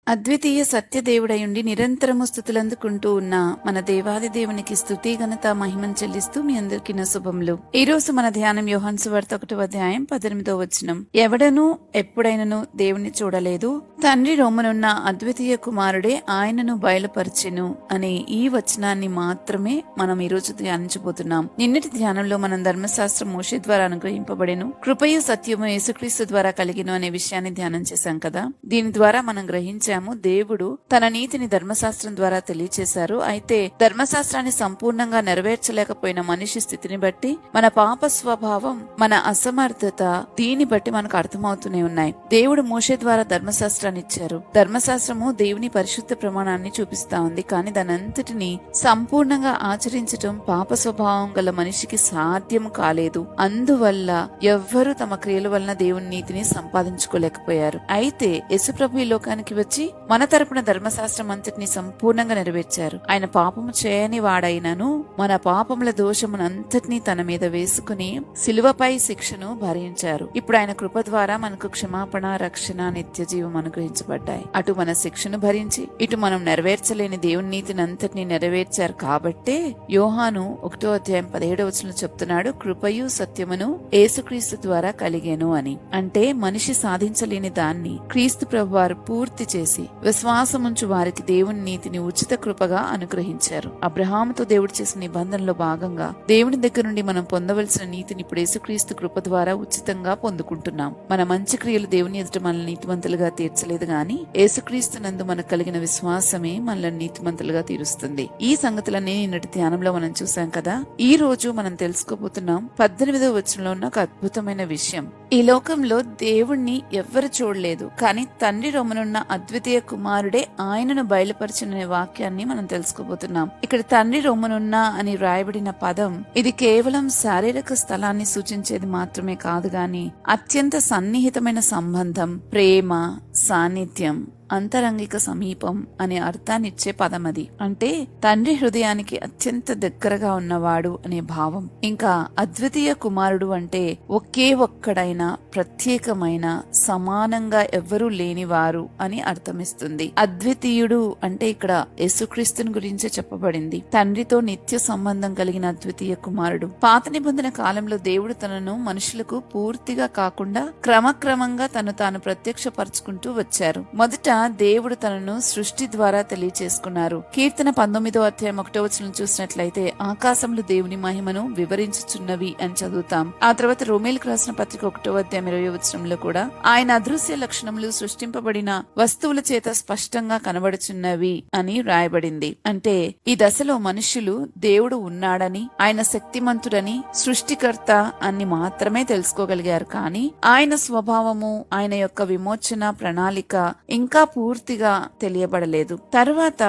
అద్వితీయ సత్యదేవుడయుండి నిరంతరము స్తుతులందుకుంటూ ఉన్న మన దేవాది దేవునికి స్తుతి ఘనత మహిమను చెల్లిస్తూ మీ అందరికీ నా శుభములు. ఈ రోజు మన ధ్యానం యోహాను సువార్త 1వ అధ్యాయం 18వ వచనం. ఎవడనూ ఎప్పుడైనను దేవుని చూడలేదు, తండ్రి రొమ్మునున్న అద్వితీయ కుమారుడే ఆయనను బయలుపరిచెను అనే ఈ వచనాన్ని మాత్రమే మనం ఈ రోజు ధ్యానించబోతున్నాం. నిన్నటి ధ్యానంలో మనం ధర్మశాస్త్రం మోషే ద్వారా అనుగ్రహింపబడెను, కృపయు సత్యము యేసుక్రీస్తు ద్వారా కలిగిను అనే విషయాన్ని ధ్యానం చేశాం కదా. దీని ద్వారా మనం గ్రహించాము, దేవుడు తన నీతిని ధర్మశాస్త్రం ద్వారా తెలియచేశారు. అయితే ధర్మశాస్త్రాన్ని సంపూర్ణంగా నెరవేర్చలేకపోయిన మనిషి స్థితిని బట్టి, మన పాప స్వభావం, మన అసమర్థత, దీన్ని బట్టి మనకు అర్థమవుతూనే ఉన్నాయి. దేవుడు మోషే ద్వారా ధర్మశాస్త్రాన్ని ఇచ్చారు. ధర్మశాస్త్రము దేవుని పరిశుద్ధ ప్రమాణాన్ని చూపిస్తా ఉంది. కానీ దానంతటిని సంపూర్ణంగా ఆచరించటం పాప స్వభావం గల మనిషికి సాధ్యం కాలేదు. అందువల్ల ఎవ్వరూ తమ క్రియల వలన దేవుని నీతిని సంపాదించుకోలేకపోయారు. అయితే యేసుప్రభు ఈ లోకానికి వచ్చి మన తరపున ధర్మశాస్త్రం అంతటిని సంపూర్ణంగా నెరవేర్చారు. ఆయన పాపము చేయని వాడైనను మన పాపముల దోషమునంతటినీ తన మీద వేసుకుని శిలువపై శిక్షను భరించారు. ఇప్పుడు ఆయన కృప ద్వారా మనకు క్షమాపణ, రక్షణ, నిత్య జీవం అనుగ్రహించబడ్డాయి. అటు మన శిక్షను భరించి ఇటు మనం నెరవేర్చలేని దేవుని నీతిని అంతటినీ నెరవేర్చారు. కాబట్టే యోహాను 1వ అధ్యాయం 17వ వచనంలో చెప్తున్నాడు, కృపయు సత్యమును యేసుక్రీస్తు ద్వారా కలిగేను అని. అంటే మనిషి సాధించలేని దాన్ని క్రీస్తు ప్రభు వారు పూర్తి చేసి విశ్వాసముంచు వారికి దేవుని నీతిని ఉచిత కృపగా అనుగ్రహించారు. అబ్రహాముతో దేవుడు చేసిన నిబంధనలో భాగంగా దేవుని దగ్గర నుండి మనం పొందవలసిన నీతిని ఇప్పుడు యేసుక్రీస్తు కృప ద్వారా ఉచితంగా పొందుకుంటున్నాం. మన మంచి క్రియలు దేవుని ఎదుట మనల్ని నీతిమంతులుగా తీర్చలేదు గాని యేసుక్రీస్తు నందు మనకు కలిగిన విశ్వాసమే మనల్ని నీతిమంతులుగా తీరుస్తుంది. ఈ సంగతులన్నీ నిన్నటి ధ్యానంలో మనం చూసాం కదా. ఈ రోజు మనం తెలుసుకోబోతున్నాం 18వ వచనంలో ఉన్న ఒక అద్భుతమైన విషయం. ఈ లోకంలో దేవుణ్ణి ఎవ్వరు చూడలేదు, కానీ తండ్రి రొమ్మునున్న అద్వితీయ కుమారుడే ఆయనను బయలుపరచిన వాక్యాన్ని మనం తెలుసుకోబోతున్నాం. ఇక్కడ తండ్రి రొమ్మునున్న అని వ్రాయబడిన పదం ఇది కేవలం శారీరక స్థలాన్ని సూచించేది మాత్రమే కాదు గాని అత్యంత సన్నిహితమైన సంబంధం, ప్రేమ, సాన్నిధ్యం, అంతరంగిక సమీపం అనే అర్థాన్నిచ్చే పదం అది. అంటే తండ్రి హృదయానికి అత్యంత దగ్గరగా ఉన్నవాడు అనే భావం. ఇంకా అద్వితీయ కుమారుడు అంటే ఒకే ఒక్కడైన, ప్రత్యేకమైన, సమానంగా ఎవ్వరూ లేనివారు అని అర్థమిస్తుంది. అద్వితీయుడు అంటే ఇక్కడ యేసుక్రీస్తుని గురించే చెప్పబడింది. తండ్రితో నిత్య సంబంధం కలిగిన అద్వితీయ కుమారుడు. పాత నిబంధన కాలంలో దేవుడు తనను మనుషులకు పూర్తిగా కాకుండా క్రమక్రమంగా తాను ప్రత్యక్షపరుచుకుంటూ వచ్చారు. మొదట దేవుడు తనను సృష్టి ద్వారా తెలియచేసుకున్నారు. కీర్తన 19వ అధ్యాయం 1వ వచనం చూసినట్లయితే ఆకాశములు దేవుని మహిమను వివరించుచున్నవి అని చదువుతాం. ఆ తర్వాత రోమేలుకు రాసిన పత్రిక 1వ అధ్యాయం 20వ వచనంలో కూడా ఆయన అదృశ్య లక్షణములు సృష్టింపబడిన వస్తువుల చేత స్పష్టంగా కనబడుచున్నవి అని రాయబడింది. అంటే ఈ దశలో మనుషులు దేవుడు ఉన్నాడని, ఆయన శక్తిమంతుడని, సృష్టికర్త అని మాత్రమే తెలుసుకోగలిగారు. కానీ ఆయన స్వభావము, ఆయన యొక్క విమోచన ప్రణాళిక ఇంకా పూర్తిగా తెలియబడలేదు. తర్వాత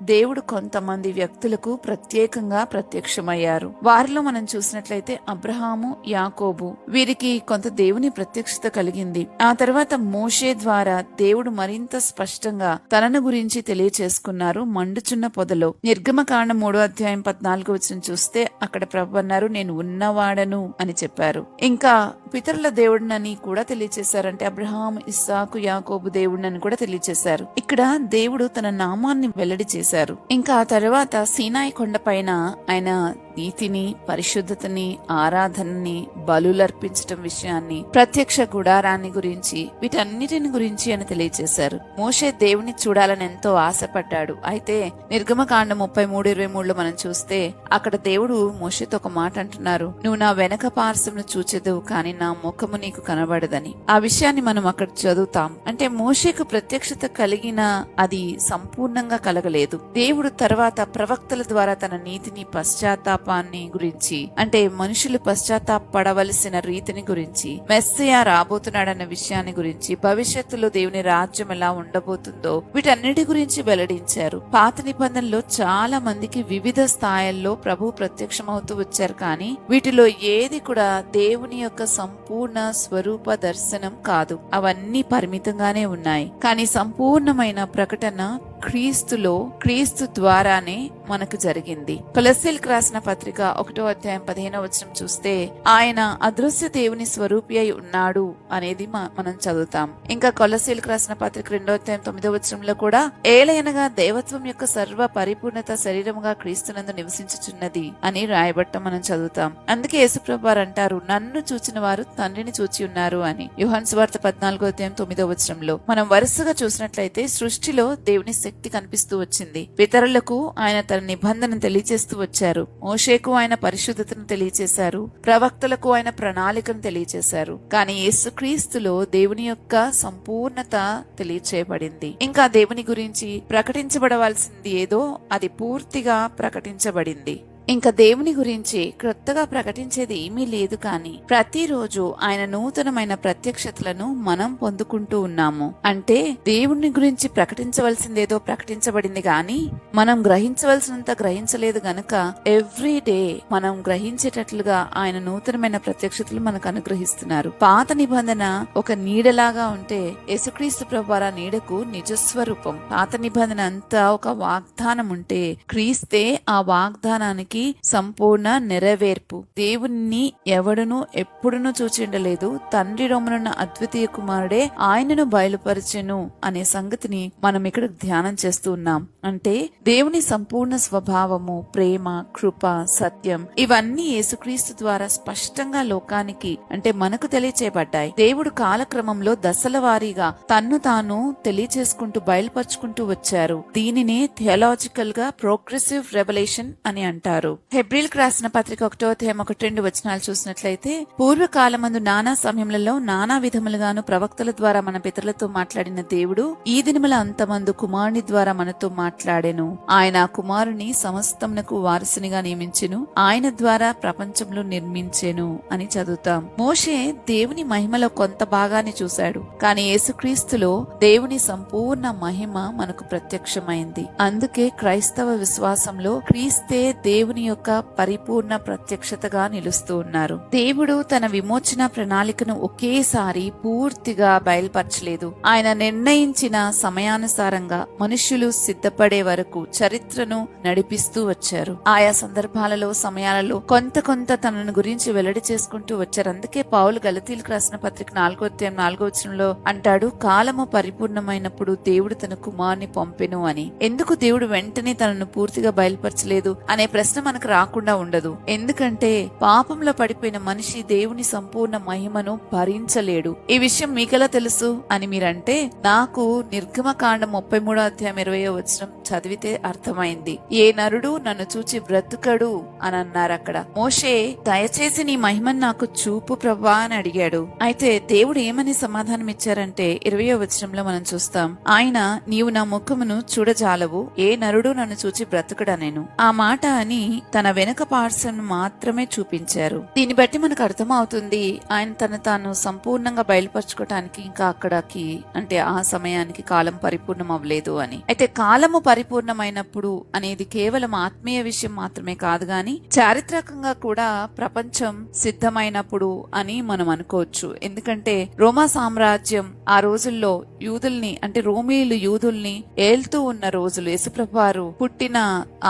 దేవుడు కొంతమంది వ్యక్తులకు ప్రత్యేకంగా ప్రత్యక్షమయ్యారు. వారిలో మనం చూసినట్లయితే అబ్రహాము, యాకోబు, వీరికి కొంత దేవుని ప్రత్యక్షత కలిగింది. ఆ తర్వాత మోషే ద్వారా దేవుడు మరింత స్పష్టంగా తనను గురించి తెలియచేసుకున్నారు మండుచున్న పొదలో. నిర్గమకాండం 3వ అధ్యాయం 14వ వచనం చూస్తే అక్కడ ప్రభు అన్నారు, నేను ఉన్నవాడను అని చెప్పారు. ఇంకా పితరుల దేవుడినని కూడా తెలియచేశారంటే అబ్రహాం, ఇస్సాకు, యాకోబు దేవుడినని కూడా తెలియచేశారు. ఇక్కడ దేవుడు తన నామాన్ని వెల్లడి చేశారు. ఇంకా ఆ తర్వాత సీనాయి కొండ పైన ఆయన నీతిని, పరిశుద్ధతని, ఆరాధనని, బలులర్పించటం విషయాన్ని, ప్రత్యక్ష గుడారాన్ని గురించి, వీటన్నిటిని గురించి ఆయన తెలియచేశారు. మోషే దేవుని చూడాలని ఎంతో ఆశపడ్డాడు. అయితే నిర్గమకాండం 33:23లో మనం చూస్తే అక్కడ దేవుడు మోషేతో ఒక మాట అంటున్నారు, నువ్వు నా వెనక పార్శ్వమును చూచెదవు, కానీ నా ముఖము నీకు కనబడదని. ఆ విషయాన్ని మనం అక్కడ చదువుతాం. అంటే మోషేకు ప్రత్యక్షత కలిగిన అది సంపూర్ణంగా కలగలేదు. దేవుడు తర్వాత ప్రవక్తల ద్వారా తన నీతిని, పశ్చాత్తాపాన్ని గురించి, అంటే మనుషులు పశ్చాత్తాపడవలసిన రీతిని గురించి, మెస్సియా రాబోతున్నాడన్న విషయాన్ని గురించి, భవిష్యత్తులో దేవుని రాజ్యం ఎలా ఉండబోతుందో వీటన్నిటి గురించి వెల్లడించారు. పాత నిబంధనలో చాలా మందికి వివిధ స్థాయిల్లో ప్రభు ప్రత్యక్షమవుతూ వచ్చారు. కానీ వీటిలో ఏది కూడా దేవుని యొక్క సంపూర్ణ స్వరూప దర్శనం కాదు. అవన్నీ పరిమితంగానే ఉన్నాయి. కానీ సంపూర్ణమైన ప్రకటన క్రీస్తు ద్వారానే మనకు జరిగింది. కొలస్సీలకు రాసిన పత్రిక 1వ అధ్యాయం 15వ వచనం చూస్తే ఆయన అదృశ్య దేవుని స్వరూపి అయి ఉన్నాడు అనేది మనం చదువుతాం. ఇంకా కొలస్సీలకు రాసిన పత్రిక 2వ అధ్యాయం 9వ వచనంలో కూడా ఏలయనగా దేవత్వం యొక్క సర్వ పరిపూర్ణత శరీరముగా క్రీస్తునందు నివసించుచున్నది అని రాయబట్టం మనం చదువుతాం. అందుకే యేసుప్రభు వారు అంటారు, నన్ను చూచిన వారు తండ్రిని చూచి ఉన్నారు అని. యోహాను సువార్త 14వ అధ్యాయం 9వ వచనంలో మనం వరుసగా చూసినట్లయితే సృష్టిలో దేవుని శక్తి కనిపిస్తూ వచ్చింది. పితరులకు ఆయన తన నిబంధనను తెలియజేస్తూ వచ్చారు. మోషేకు ఆయన పరిశుద్ధతను తెలియజేశారు. ప్రవక్తలకు ఆయన ప్రణాళికను తెలియజేశారు. కానీ యేసుక్రీస్తులో దేవుని యొక్క సంపూర్ణత తెలియచేయబడింది. ఇంకా దేవుని గురించి ప్రకటించబడవలసింది ఏదో అది పూర్తిగా ప్రకటించబడింది. ఇంకా దేవుని గురించి క్రొత్తగా ప్రకటించేది ఏమీ లేదు. కానీ ప్రతిరోజు ఆయన నూతనమైన ప్రత్యక్షతలను మనం పొందుకుంటూ ఉన్నాము. అంటే దేవుని గురించి ప్రకటించవలసిందేదో ప్రకటించబడింది గాని మనం గ్రహించవలసినంత గ్రహించలేదు గనక ఎవ్రీ డే మనం గ్రహించేటట్లుగా ఆయన నూతనమైన ప్రత్యక్షతలు మనకు అనుగ్రహిస్తున్నారు. పాత నిబంధన ఒక నీడలాగా ఉంటే యేసుక్రీస్తు ప్రభువారు ఆ నీడకు నిజస్వరూపం. పాత నిబంధన అంతా ఒక వాగ్దానం ఉంటే క్రీస్తే ఆ వాగ్దానానికి సంపూర్ణ నెరవేర్పు. దేవుణ్ణి ఎవడును ఎప్పుడునూ చూచిండలేదు, తండ్రి రొమ్మునున్న అద్వితీయ కుమారుడే ఆయనను బయలుపరచెను అనే సంగతిని మనం ఇక్కడ ధ్యానం చేస్తూ ఉన్నాం. అంటే దేవుని సంపూర్ణ స్వభావము, ప్రేమ, కృప, సత్యం ఇవన్నీ యేసుక్రీస్తు ద్వారా స్పష్టంగా లోకానికి అంటే మనకు తెలియచేయబడ్డాయి. దేవుడు కాలక్రమంలో దశల వారీగా తన్ను తాను తెలియచేసుకుంటూ బయలుపరుచుకుంటూ వచ్చారు. దీనినే థియలాజికల్ గా ప్రోగ్రెసివ్ రెవల్యూషన్ అని అంటారు. హెబ్రీలకు రాసిన పత్రిక 1వ అధ్యాయం 1-2 వచనాలు చూసినట్లయితే పూర్వకాలమందు నానా సమయములలో నానా విధములుగాను ప్రవక్తల ద్వారా మన పితరులతో మాట్లాడిన దేవుడు ఈ దినముల అంతమందు కుమారుని ద్వారా మనతో మాట్లాడెను. ఆయన కుమారుని సమస్తమునకు వారసునిగా నియమించెను. ఆయన ద్వారా ప్రపంచంలో నిర్మించెను అని చదువుతాం. మోషే దేవుని మహిమలో కొంత భాగాన్ని చూశాడు. కానీ యేసుక్రీస్తులో దేవుని సంపూర్ణ మహిమ మనకు ప్రత్యక్షమైంది. అందుకే క్రైస్తవ విశ్వాసంలో క్రీస్తే దేవుని యొక్క పరిపూర్ణ ప్రత్యక్షతగా నిలుస్తూ ఉన్నారు. దేవుడు తన విమోచన ప్రణాళికను ఒకేసారి పూర్తిగా బయలుపరచలేదు. ఆయన నిర్ణయించిన సమయానుసారంగా మనుష్యులు సిద్ధపడే వరకు చరిత్రను నడిపిస్తూ వచ్చారు. ఆయా సందర్భాలలో సమయాలలో కొంత తనను గురించి వెల్లడి చేసుకుంటూ వచ్చారు. అందుకే పౌలు గలతీలకు రాసిన పత్రిక 4వ అధ్యాయం 4వ వచనంలో అంటాడు, కాలము పరిపూర్ణమైనప్పుడు దేవుడు తన కుమారుని పంపెను అని. ఎందుకు దేవుడు వెంటనే తనను పూర్తిగా బయలుపరచలేదు అనే ప్రశ్న మనకు రాకుండా ఉండదు. ఎందుకంటే పాపంలో పడిపోయిన మనిషి దేవుని సంపూర్ణ మహిమను భరించలేడు. ఈ విషయం మీకెలా తెలుసు అని మీరంటే, నాకు నిర్గమకాండం 33వ అధ్యాయం 20వ వచనం చదివితే అర్థమైంది. ఏ నరుడు నన్ను చూచి బ్రతుకడు అని అన్నారు అక్కడ. మోషే దయచేసి నీ మహిమను నాకు చూపు ప్రభా అని అడిగాడు. అయితే దేవుడు ఏమని సమాధానం ఇచ్చారంటే 20వ వచనంలో మనం చూస్తాం, ఆయన నీవు నా ముఖమును చూడజాలవు, ఏ నరుడు నన్ను చూచి బ్రతుకడనేను. ఆ మాట అని తన వెనుక పార్శ్వను మాత్రమే చూపించారు. దీన్ని బట్టి మనకు అర్థమవుతుంది ఆయన తను తాను సంపూర్ణంగా బయలుపరచుకోవటానికి ఇంకా అక్కడికి అంటే ఆ సమయానికి కాలం పరిపూర్ణం అవ్వలేదు అని. అయితే కాలము పరిపూర్ణమైనప్పుడు అనేది కేవలం ఆత్మీయ విషయం మాత్రమే కాదు గాని చారిత్రకంగా కూడా ప్రపంచం సిద్ధమైనప్పుడు అని మనం అనుకోవచ్చు. ఎందుకంటే రోమా సామ్రాజ్యం ఆ రోజుల్లో యూదుల్ని అంటే రోమీయులు యూదుల్ని ఏల్తూ ఉన్న రోజులు. యేసుప్రభు వారు పుట్టిన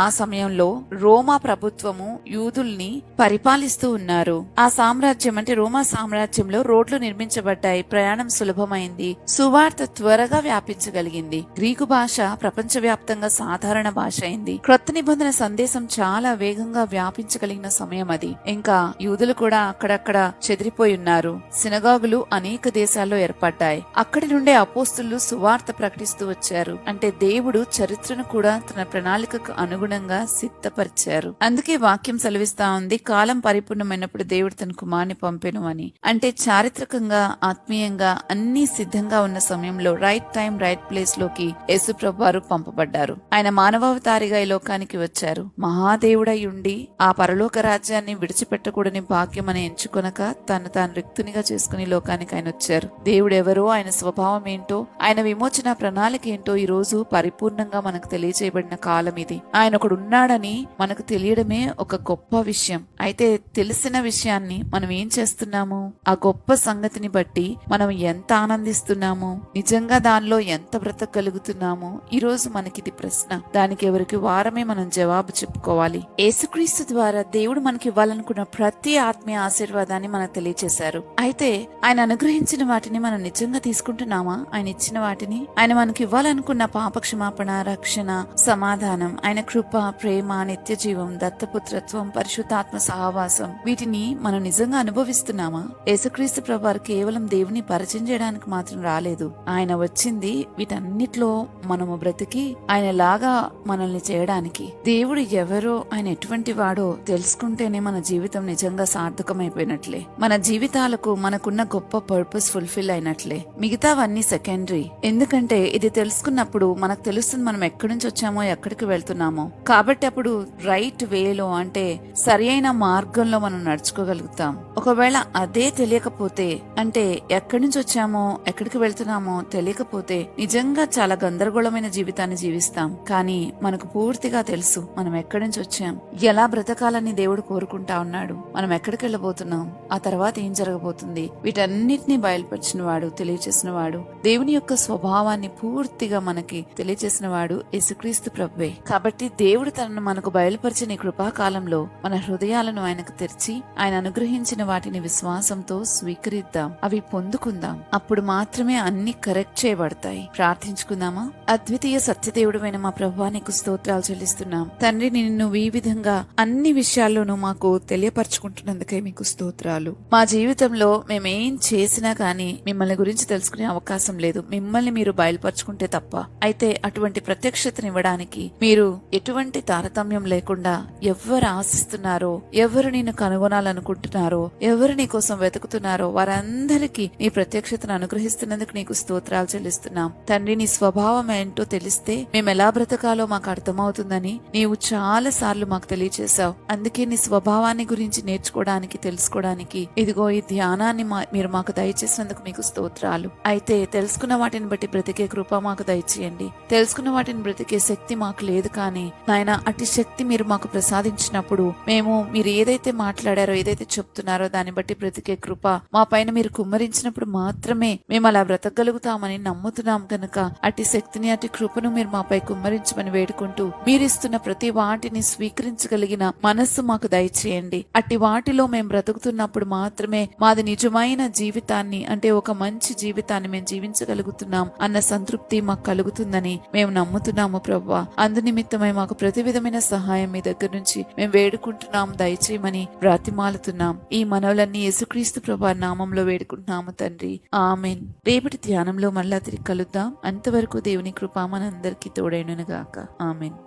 ఆ సమయంలో రోమా ప్రభుత్వము యూదుల్ని పరిపాలిస్తూ ఉన్నారు. ఆ సామ్రాజ్యం అంటే రోమా సామ్రాజ్యంలో రోడ్లు నిర్మించబడ్డాయి, ప్రయాణం సులభమైంది, సువార్త త్వరగా వ్యాపించగలిగింది, గ్రీకు భాష ప్రపంచవ్యాప్తంగా సాధారణ భాష అయింది, క్రొత్త నిబంధన సందేశం చాలా వేగంగా వ్యాపించగలిగిన సమయం అది. ఇంకా యూదులు కూడా అక్కడక్కడ చెదిరిపోయి ఉన్నారు. సినగాగులు అనేక దేశాల్లో ఏర్పడ్డాయి. అక్కడి నుండే అపోస్తులు సువార్త ప్రకటిస్తూ వచ్చారు. అంటే దేవుడు చరిత్రను కూడా తన ప్రణాళికకు అనుగుణంగా సిద్ధపరిచారు. అందుకే వాక్యం సెలవిస్తా ఉంది, కాలం పరిపూర్ణమైనప్పుడు దేవుడు తన కుమారుని పంపెను అని. అంటే చారిత్రకంగా ఆత్మీయంగా అన్ని సిద్ధంగా ఉన్న సమయంలో రైట్ టైం రైట్ ప్లేస్ లోకి యేసుప్రభు వారు పంపబడ్డారు. ఆయన మానవావతారిగా ఈ లోకానికి వచ్చారు. మహాదేవుడై ఉండి ఆ పరలోక రాజ్యాన్ని విడిచిపెట్టకూడని భాగ్యం అని ఎంచుకొనక తాను రిక్తునిగా చేసుకుని లోకానికి ఆయన వచ్చారు. దేవుడెవరో, ఆయన స్వభావం ఏంటో, ఆయన విమోచన ప్రణాళిక ఏంటో ఈ రోజు పరిపూర్ణంగా మనకు తెలియజేయబడిన కాలం ఇది. ఆయన ఒకడు ఉన్నాడని మనకు తెలియడమే ఒక గొప్ప విషయం. అయితే తెలిసిన విషయాన్ని మనం ఏం చేస్తున్నాము? ఆ గొప్ప సంగతిని బట్టి మనం ఎంత ఆనందిస్తున్నాము, నిజంగా దానిలో ఎంత బ్రతకగలుగుతున్నాము, ఈ రోజు మనకి ఇది ప్రశ్న. దానికి ఎవరికి వారమే మనం జవాబు చెప్పుకోవాలి. యేసుక్రీస్తు ద్వారా దేవుడు మనకి ఇవ్వాలనుకున్న ప్రతి ఆత్మీయ ఆశీర్వాదాన్ని మనకు తెలియచేశారు. అయితే ఆయన అనుగ్రహించిన వాటిని మనం నిజంగా తీసుకుంటున్నామా? ఆయన ఇచ్చిన వాటిని, ఆయన మనకి ఇవ్వాలనుకున్న పాప క్షమాపణ, రక్షణ, సమాధానం, ఆయన కృప, ప్రేమ, నిత్య జీవం, దత్తపుత్రత్వం, పరిశుద్ధాత్మ సహవాసం, వీటిని మనం నిజంగా అనుభవిస్తున్నామా? యేసుక్రీస్తు ప్రభువారు కేవలం దేవుని పరిచయం చేయడానికి మాత్రం రాలేదు. ఆయన వచ్చింది వీటన్నిటిలో మనము బ్రతికి ఆయన లాగా మనల్ని చేయడానికి. దేవుడు ఎవరో, ఆయన ఎటువంటి వాడో తెలుసుకుంటేనే మన జీవితం నిజంగా సార్థకమైపోయినట్లే. మన జీవితాలకు మనకున్న గొప్ప పర్పస్ ఫుల్ఫిల్ అయినట్లే. మిగతావన్నీ సెకండరీ. ఎందుకంటే ఇది తెలుసుకున్నప్పుడు మనకు తెలుస్తుంది మనం ఎక్కడి నుంచి వచ్చామో, ఎక్కడికి వెళ్తున్నామో. కాబట్టి అప్పుడు రైట్ వేలో, అంటే సరి అయిన మార్గంలో మనం నడుచుకోగలుగుతాం. ఒకవేళ అదే తెలియకపోతే, అంటే ఎక్కడి నుంచి వచ్చామో ఎక్కడికి వెళ్తున్నామో తెలియకపోతే నిజంగా చాలా గందరగోళమైన జీవితాన్ని జీవిస్తాం. కానీ మనకు పూర్తిగా తెలుసు మనం ఎక్కడి నుంచి వచ్చాం, ఎలా బ్రతకాలని దేవుడు కోరుకుంటా ఉన్నాడు, మనం ఎక్కడికి వెళ్ళబోతున్నాం, ఆ తర్వాత ఏం జరగబోతుంది, వీటన్నిటిని బయలుపరిచిన వాడు, తెలియచేసిన వాడు, దేవుని యొక్క స్వభావాన్ని పూర్తిగా మనకి తెలియచేసిన వాడు యేసుక్రీస్తు ప్రభువే. కాబట్టి దేవుడు తనను మనకు బయలుపరిచిన ఈ కృపాకాలంలో మన హృదయాలను ఆయనకు తెరిచి ఆయన అనుగ్రహించిన వాటిని విశ్వాసంతో స్వీకరిద్దాం, అవి పొందుకుందాం. అప్పుడు మాత్రమే అన్ని కరెక్ట్ చేయబడతాయి. ప్రార్థించుకుందామా? అద్వితీయ సత్యదేవుడైన మా ప్రభువా, నీకు స్తోత్రాలు చెల్లిస్తున్నాం. తండ్రి, నిన్ను ఈ విధంగా అన్ని విషయాల్లోనూ మాకు తెలియపరచుకుంటున్నందుకే మీకు స్తోత్రాలు. మా జీవితంలో మేమేం చేసినా కానీ మిమ్మల్ని గురించి తెలుసుకునే అవకాశం లేదు, మిమ్మల్ని మీరు బయలుపరచుకుంటే తప్ప. అయితే అటువంటి ప్రత్యక్షతనివ్వడానికి మీరు ఎటువంటి తారతమ్యం లేకుండా ఎవరు ఆశిస్తున్నారో, ఎవరు నిన్ను కనుగొనాలనుకుంటున్నారో, ఎవరు నీ కోసం వెతుకుతున్నారో వారందరికీ నీ ప్రత్యక్షతను అనుగ్రహిస్తున్నందుకు నీకు స్తోత్రాలు చెల్లిస్తున్నాం. తండ్రి, నీ స్వభావం ఏంటో తెలిస్తే మేము ఎలా బ్రతకాలో మాకు అర్థమవుతుందని నీవు చాలా సార్లు మాకు తెలియచేశావు. అందుకే నీ స్వభావాన్ని గురించి నేర్చుకోవడానికి, తెలుసుకోవడానికి ఇదిగో ఈ ధ్యానాన్ని మీరు మాకు దయచేసినందుకు మీకు స్తోత్రాలు. అయితే తెలుసుకున్న వాటిని బట్టి బ్రతికే కృప మాకు దయచేయండి. తెలుసుకున్న వాటిని బ్రతికే శక్తి మాకు లేదు, కానీ నాయన అట్టి శక్తి మీరు మాకు ప్రసాదించినప్పుడు మేము మీరు ఏదైతే మాట్లాడారో, ఏదైతే చెప్తున్నారో దాన్ని బట్టి బ్రతికే కృప మా పైన మీరు కుమ్మరించినప్పుడు మాత్రమే మేము అలా బ్రతకగలుగుతామని నమ్ముతున్నాం. కనుక అట్టి శక్తిని, అట్టి కృపను మీరు మాపై కుమ్మరించమని వేడుకుంటూ మీరిస్తున్న ప్రతి వాటిని స్వీకరించగలిగిన మనస్సు మాకు దయచేయండి. అట్టి వాటిలో మేము బ్రతుకుతున్నప్పుడు మాత్రమే మాది నిజమైన జీవితాన్ని, అంటే ఒక మంచి జీవితాన్ని మేము జీవించగలుగుతున్నాం అన్న సంతృప్తి మాకు కలుగుతుందని మేము నమ్ముతున్నాము ప్రభువా. అందు నిమిత్తమై మాకు ప్రతి విధమైన సహాయం మీ దగ్గర నుంచి మేము వేడుకుంటున్నాం, దయచేయమని బ్రాతిమాలుతున్నాం. ఈ మనవులన్నీ యేసుక్రీస్తు ప్రభువా నామంలో వేడుకుంటున్నాము తండ్రి, ఆమెన్. రేపటి ధ్యానంలో మళ్ళా తిరిగి కలుద్దాం. అంతవరకు దేవుని కృప మనందరికీ తోడైనను గాక. ఆమెన్.